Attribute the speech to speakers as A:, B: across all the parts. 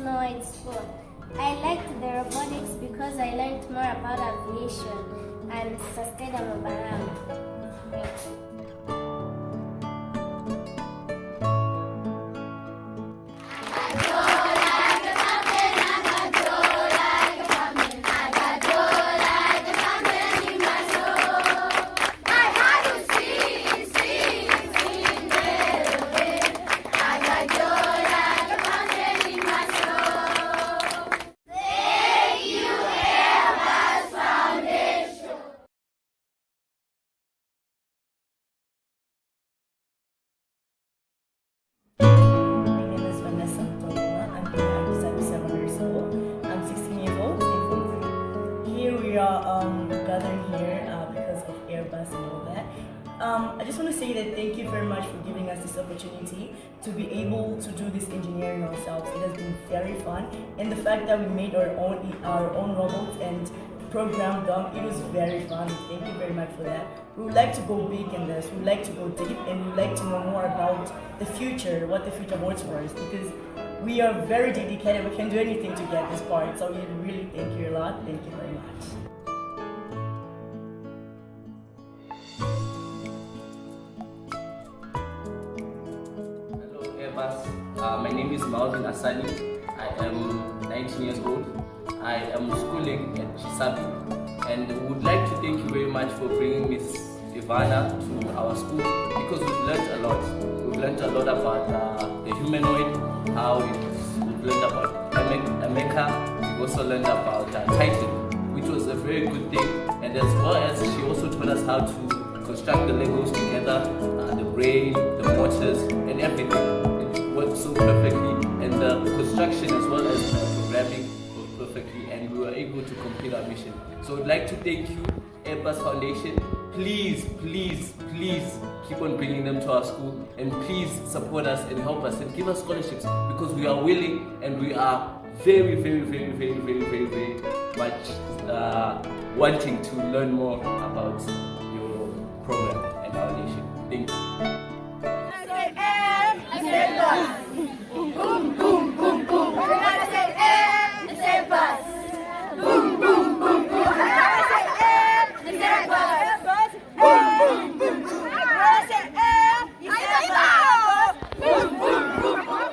A: humanoid sport. I liked the robotics because I learned more about aviation and sustainable balance.
B: Gathering here because of Airbus and all that. I just want to say that thank you very much for giving us this opportunity to be able to do this engineering ourselves. It has been very fun, and the fact that we made our own robots and programmed them, it was very fun. Thank you very much for that. We would like to go big in this. We would like to go deep, and we would like to know more about the future, what the future holds for us, because we are very dedicated. We can do anything to get this part. So we really thank you a lot. Thank you very much.
C: My name is Malvin Asani. I am 19 years old. I am schooling at Chisabi, and would like to thank you very much for bringing Miss Ivana to our school, because we've learned a lot. We've learned a lot about the humanoid, we've learned about Ameka. We've also learned about Titan, which was a very good thing, and as well as she also taught us how to construct the Legos together, the brain, the motors, and everything. Worked so perfectly, and the construction as well as the programming worked perfectly, and we were able to complete our mission. So I'd like to thank you, Airbus Foundation. Please, please, please keep on bringing them to our school, and please support us and help us and give us scholarships, because we are willing and we are very much wanting to learn more about your program and foundation. Thank you.
D: Boom, boom, boom, boom. I said air, it's Airbus. Boom, boom, boom, boom. I said air, it's Airbus. Boom, boom, boom, boom. I said air, it's Airbus. Boom, boom, boom, boom.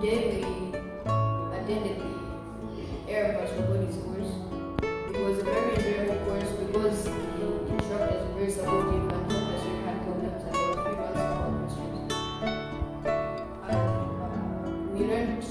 E: Today we attended the Airbus Robotics course. It was a very enjoyable course because the instructors were very supportive and helped us with hand problems, and there were few answers to our questions. We learned